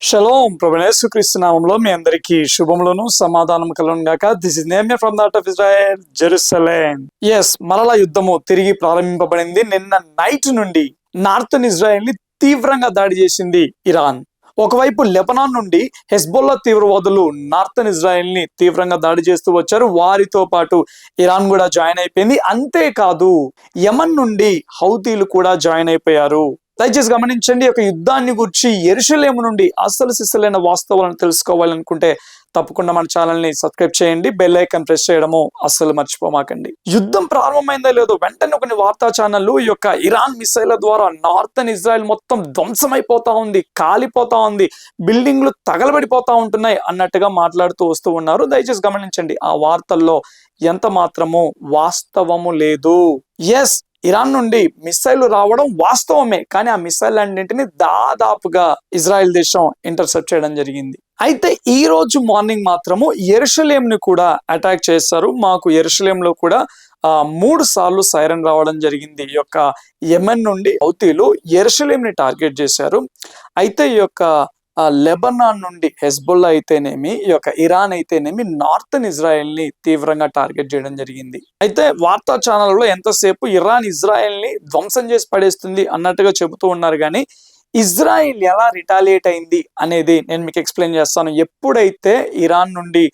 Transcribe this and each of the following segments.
Shalom ప్రభునేసు నామంలో మీ అందరికీ శుభములను సమాధానం కలుగును గాక. This is Nehemiah from the heart of Israel, Jerusalem. మరలా యుద్ధము తిరిగి ప్రారంభింపబడింది. నిన్న నైట్ నుండి నార్థన్ ఇజ్రాయెల్ ని తీవ్రంగా దాడి చేసింది ఇరాన్. ఒకవైపు లెబనాన్ నుండి హెజ్బొల్లా తీవ్రవాదులు నార్థన్ ఇజ్రాయెల్ ని తీవ్రంగా దాడి చేస్తూ వచ్చారు. వారితో పాటు ఇరాన్ కూడా జాయిన్ అయిపోయింది. అంతేకాదు యమన్ నుండి హౌతీలు కూడా జాయిన్ అయిపోయారు. దయచేసి గమనించండి, ఒక యుద్ధాన్ని గురించి యెరూషలేము నుండి అసలు సిసలైన వాస్తవాలను తెలుసుకోవాలనుకుంటే తప్పకుండా మన ఛానల్ ని సబ్స్క్రైబ్ చేయండి, బెల్ ఐకాన్ ప్రెస్ చేయడము అస్సలు మర్చిపోమాకండి. యుద్ధం ప్రారంభమైందో లేదో వెంటనే కొన్ని వార్తా ఛానళ్లు ఈ యొక్క ఇరాన్ మిసైల్ ద్వారా నార్థన్ ఇజ్రాయెల్ మొత్తం ధ్వంసమైపోతా ఉంది, కాలిపోతా ఉంది, బిల్డింగ్లు తగలబడిపోతా ఉంటున్నాయి అన్నట్టుగా మాట్లాడుతూ వస్తూ ఉన్నారు. దయచేసి గమనించండి, ఆ వార్తల్లో ఎంత మాత్రము వాస్తవము లేదు. ఇరాన్ నుండి మిసైల్ రావడం వాస్తవమే, కానీ ఆ మిసైల్ అన్నింటినీ దాదాపుగా ఇజ్రాయెల్ దేశం ఇంటర్సెప్ట్ చేయడం జరిగింది. అయితే ఈ రోజు మార్నింగ్ మాత్రము యెరూషలేం ని కూడా అటాక్ చేశారు. మాకు యెరూషలేంలో కూడా 3 సార్లు సైరన్ రావడం జరిగింది. ఈ యొక్క యెమెన్ నుండి హౌతీలు యెరూషలేం ని టార్గెట్ చేశారు. అయితే ఈ యొక్క లెబనాన్ నుండి హెజ్బొల్లా అయితేనేమి, ఈ యొక్క ఇరాన్ అయితేనేమి నార్థన్ ఇజ్రాయెల్ ని తీవ్రంగా టార్గెట్ చేయడం జరిగింది. అయితే వార్తా ఛానల్లో ఎంతసేపు ఇరాన్ ఇజ్రాయెల్ ని ధ్వంసం చేసి పడేస్తుంది అన్నట్టుగా చెబుతూ ఉన్నారు, కానీ ఇజ్రాయెల్ ఎలా రిటాలియేట్ అయింది అనేది నేను మీకు ఎక్స్ప్లెయిన్ చేస్తాను. ఎప్పుడైతే ఇరాన్ నుండి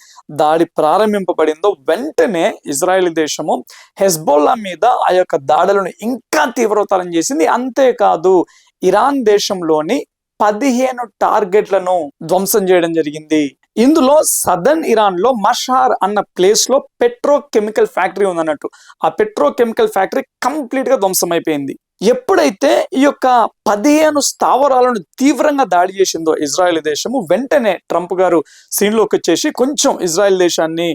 దాడి ప్రారంభింపబడిందో వెంటనే ఇజ్రాయెల్ దేశము హెజ్బొల్లా మీద ఆ యొక్క దాడులను ఇంకా తీవ్రతరం చేసింది. అంతేకాదు ఇరాన్ దేశంలోని 15 టార్గెట్లను ధ్వంసం చేయడం జరిగింది. ఇందులో సదర్న్ ఇరాన్ లో మషార్ అన్న ప్లేస్ లో పెట్రోకెమికల్ ఫ్యాక్టరీ ఉందన్నట్టు. ఆ పెట్రోకెమికల్ ఫ్యాక్టరీ కంప్లీట్ గా ధ్వంసం అయిపోయింది. ఎప్పుడైతే ఈ యొక్క 15 స్థావరాలను తీవ్రంగా దాడి చేసిందో ఇజ్రాయెల్ దేశము, వెంటనే ట్రంప్ గారు సీన్ లోకి వచ్చేసి కొంచెం ఇజ్రాయెల్ దేశాన్ని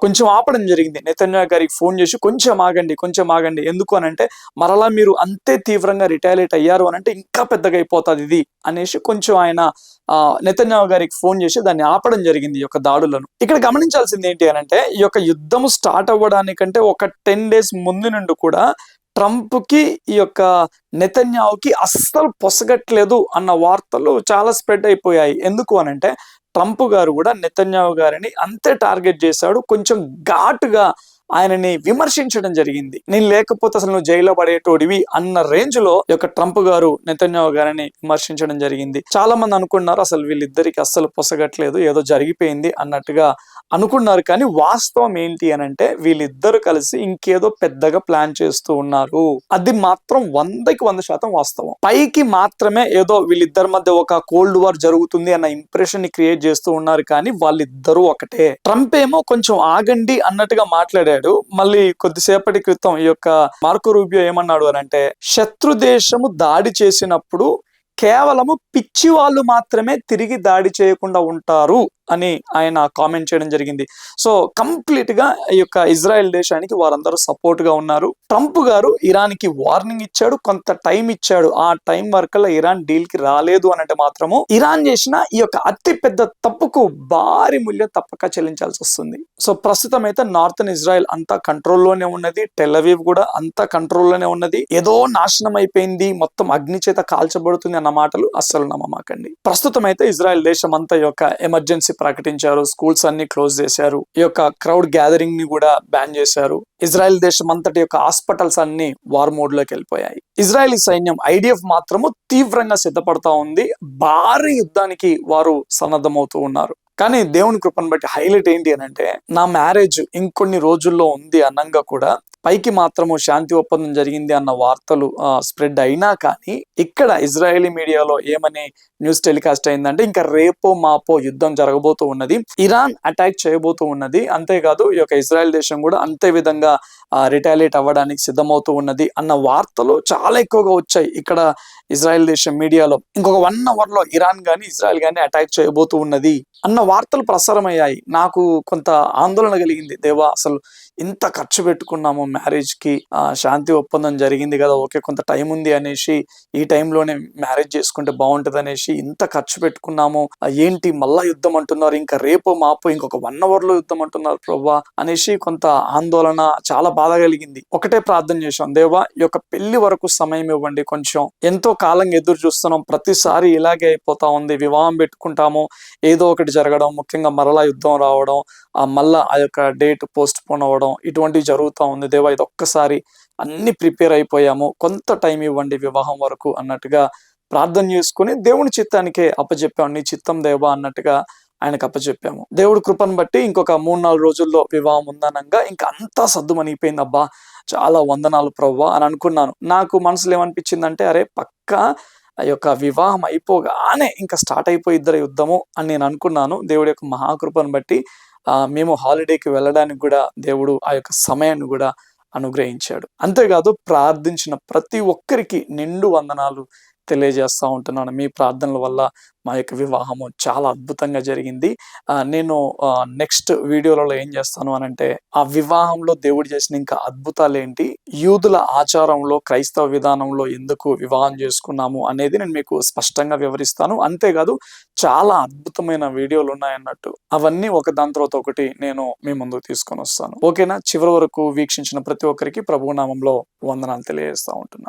కొంచెం ఆపడం జరిగింది. నెతన్యాహు గారికి ఫోన్ చేసి కొంచెం ఆగండి, ఎందుకు అనంటే మరలా మీరు అంతే తీవ్రంగా రిటాలియేట్ అయ్యారు అనంటే ఇంకా పెద్దగా అయిపోతుంది ఇది అనేసి కొంచెం ఆయన నెతన్యాహు గారికి ఫోన్ చేసి దాన్ని ఆపడం జరిగింది, ఈ యొక్క దాడులను. ఇక్కడ గమనించాల్సింది ఏంటి అనంటే, ఈ యొక్క యుద్ధము స్టార్ట్ అవ్వడానికంటే ఒక 10 days ముందు నుండి కూడా ట్రంప్ కి ఈ యొక్క నెతన్యాహుకి అస్సలు పొసగట్లేదు అన్న వార్తలు చాలా స్ప్రెడ్ అయిపోయాయి. ఎందుకు అనంటే ట్రంప్ గారు కూడా నెతన్యాహు గారిని అంతే టార్గెట్ చేశాడు. కొంచెం ఘాటుగా ఆయనని విమర్శించడం జరిగింది. నేను లేకపోతే అసలు నువ్వు జైల్లో పడేటోడివి అన్న రేంజ్ లో ఈ యొక్క ట్రంప్ గారు నెతన్యాహు గారిని విమర్శించడం జరిగింది. చాలా మంది అనుకున్నారు అసలు వీళ్ళిద్దరికి అస్సలు పొసగట్లేదు, ఏదో జరిగిపోయింది అన్నట్టుగా అనుకున్నారు. కానీ వాస్తవం ఏంటి అనంటే వీళ్ళిద్దరు కలిసి ఇంకేదో పెద్దగా ప్లాన్ చేస్తూ ఉన్నారు. అది మాత్రం 100% వాస్తవం. పైకి మాత్రమే ఏదో వీళ్ళిద్దరి మధ్య ఒక కోల్డ్ వార్ జరుగుతుంది అన్న ఇంప్రెషన్ ని క్రియేట్ చేస్తూ ఉన్నారు, కానీ వాళ్ళిద్దరూ ఒకటే. ట్రంప్ ఏమో కొంచెం ఆగండి అన్నట్టుగా మాట్లాడాడు. మళ్ళీ కొద్దిసేపటి క్రితం ఈ యొక్క మార్కో రూబియో ఏమన్నాడు అనంటే, శత్రు దేశము దాడి చేసినప్పుడు కేవలము పిచ్చి వాళ్ళు మాత్రమే తిరిగి దాడి చేయకుండా ఉంటారు అని ఆయన కామెంట్ చేయడం జరిగింది. సో కంప్లీట్ గా ఈ యొక్క ఇజ్రాయెల్ దేశానికి వారందరూ సపోర్ట్ గా ఉన్నారు. ట్రంప్ గారు ఇరాన్ కి వార్నింగ్ ఇచ్చాడు, కొంత టైం ఇచ్చాడు. ఆ టైం వరకల్లా ఇరాన్ డీల్ కి రాలేదు అనంటే మాత్రము ఇరాన్ చేసిన ఈ యొక్క అతి పెద్ద తప్పుకు భారీ మూల్యం తప్పక చెల్లించాల్సి వస్తుంది. సో ప్రస్తుతం అయితే నార్థన్ ఇజ్రాయెల్ అంతా కంట్రోల్లోనే ఉన్నది, టెల్ అవీవ్ కూడా అంతా కంట్రోల్లోనే ఉన్నది. ఏదో నాశనం అయిపోయింది, మొత్తం అగ్ని చేత కాల్చబడుతుంది అన్న మాటలు అస్సలు నమ్మమాకండి. ప్రస్తుతం అయితే ఇజ్రాయెల్ దేశం అంతా యొక్క ఎమర్జెన్సీ ప్రకటించారు, స్కూల్స్ అన్ని క్లోజ్ చేశారు, ఈ యొక్క క్రౌడ్ గ్యాదరింగ్ ని కూడా బ్యాన్ చేశారు. ఇజ్రాయెల్ దేశం అంతటి యొక్క హాస్పిటల్స్ అన్ని వార్ మోడ్ లోకి వెళ్ళిపోయాయి. ఇజ్రాయెలీ సైన్యం IDF మాత్రము తీవ్రంగా సిద్ధపడతా ఉంది. భారీ యుద్ధానికి వారు సన్నద్ధమవుతూ ఉన్నారు. కానీ దేవుని కృపను బట్టి హైలైట్ ఏంటి అని అంటే, నా మ్యారేజ్ ఇంకొన్ని రోజుల్లో ఉంది అన్నంగా కూడా పైకి మాత్రము శాంతి ఒప్పందం జరిగింది అన్న వార్తలు స్ప్రెడ్ అయినా కానీ ఇక్కడ ఇజ్రాయేలీ మీడియాలో ఏమని న్యూస్ టెలికాస్ట్ అయిందంటే, ఇంకా రేపో మాపో యుద్ధం జరగబోతూ ఉన్నది, ఇరాన్ అటాక్ చేయబోతూ ఉన్నది, అంతేకాదు ఈ యొక్క ఇజ్రాయెల్ దేశం కూడా అంతే విధంగా రిటాలియేట్ అవ్వడానికి సిద్ధమవుతూ ఉన్నది అన్న వార్తలు చాలా ఎక్కువగా వచ్చాయి ఇక్కడ ఇజ్రాయెల్ దేశం మీడియాలో. ఇంకొక 1 hour లో ఇరాన్ గాని ఇజ్రాయెల్ గాని అటాక్ చేయబోతూ ఉన్నది అన్న వార్తలు ప్రసారం అయ్యాయి. నాకు కొంత ఆందోళన కలిగింది, దేవా అసలు ఇంత ఖర్చు పెట్టుకున్నాము మ్యారేజ్ కి, శాంతి ఒప్పందం జరిగింది కదా, ఓకే కొంత టైం ఉంది అనేసి ఈ టైంలోనే మ్యారేజ్ చేసుకుంటే బాగుంటది అనేసి ఇంత ఖర్చు పెట్టుకున్నాము, ఏంటి మళ్ళా యుద్ధం అంటున్నారు, ఇంకా రేపు మాపు ఇంకొక 1 hour లో యుద్ధం అంటున్నారు ప్రభువా అనేసి కొంత ఆందోళన, చాలా బాధ కలిగింది. ఒకటే ప్రార్థన చేశాం, దేవా ఈ యొక్క పెళ్లి వరకు సమయం ఇవ్వండి, కొంచెం ఎంతో కాలం ఎదురు చూస్తున్నాం, ప్రతిసారి ఇలాగే అయిపోతా ఉంది, వివాహం పెట్టుకుంటాము ఏదో ఒకటి జరగడం, ముఖ్యంగా మరలా యుద్ధం రావడం, మళ్ళా ఆ యొక్క డేట్ పోస్ట్ పోన్ అవ్వడం, ఇటువంటివి జరుగుతూ ఉంది. దేవా ఇది ఒక్కసారి అన్ని ప్రిపేర్ అయిపోయాము, కొంత టైం ఇవ్వండి వివాహం వరకు అన్నట్టుగా ప్రార్థన చేసుకుని దేవుని చిత్తానికే అప్పచెప్పాము. నీ చిత్తం దేవా అన్నట్టుగా ఆయనకు అప్పచెప్పాము. దేవుడి కృపను బట్టి ఇంకొక 3-4 రోజుల్లో వివాహం ఉందనంగా ఇంకా అంతా సద్దుమణిగిపోయింది. అబ్బా చాలా వందనాలు ప్రభువా అని అనుకున్నాను. నాకు మనసులో ఏమనిపించిందంటే, అరే పక్కా ఆ యొక్క వివాహం అయిపోగానే ఇంకా స్టార్ట్ అయిపోయి ఇద్దరు యుద్ధము అని నేను అనుకున్నాను. దేవుడి యొక్క మహాకృపను బట్టి మేము హాలిడేకి వెళ్ళడానికి కూడా దేవుడు ఆ యొక్క సమయాన్ని కూడా అనుగ్రహించాడు. అంతేకాదు ప్రార్థించిన ప్రతి ఒక్కరికి నిండు వందనాలు తెలియజేస్తా ఉంటున్నాను. మీ ప్రార్థనల వల్ల మా యొక్క వివాహము చాలా అద్భుతంగా జరిగింది. నేను నెక్స్ట్ వీడియోలలో ఏం చేస్తాను అనంటే, ఆ వివాహంలో దేవుడు చేసిన ఇంకా అద్భుతాలేంటి, యూదుల ఆచారంలో క్రైస్తవ విధానంలో ఎందుకు వివాహం చేసుకున్నాము అనేది నేను మీకు స్పష్టంగా వివరిస్తాను. అంతేకాదు చాలా అద్భుతమైన వీడియోలు ఉన్నాయన్నట్టు, అవన్నీ ఒక దాని తర్వాత ఒకటి నేను మీ ముందుకు తీసుకొని వస్తాను. ఓకేనా? చివరి వరకు వీక్షించిన ప్రతి ఒక్కరికి ప్రభువు నామంలో వందనాలు తెలియజేస్తా ఉంటున్నాను.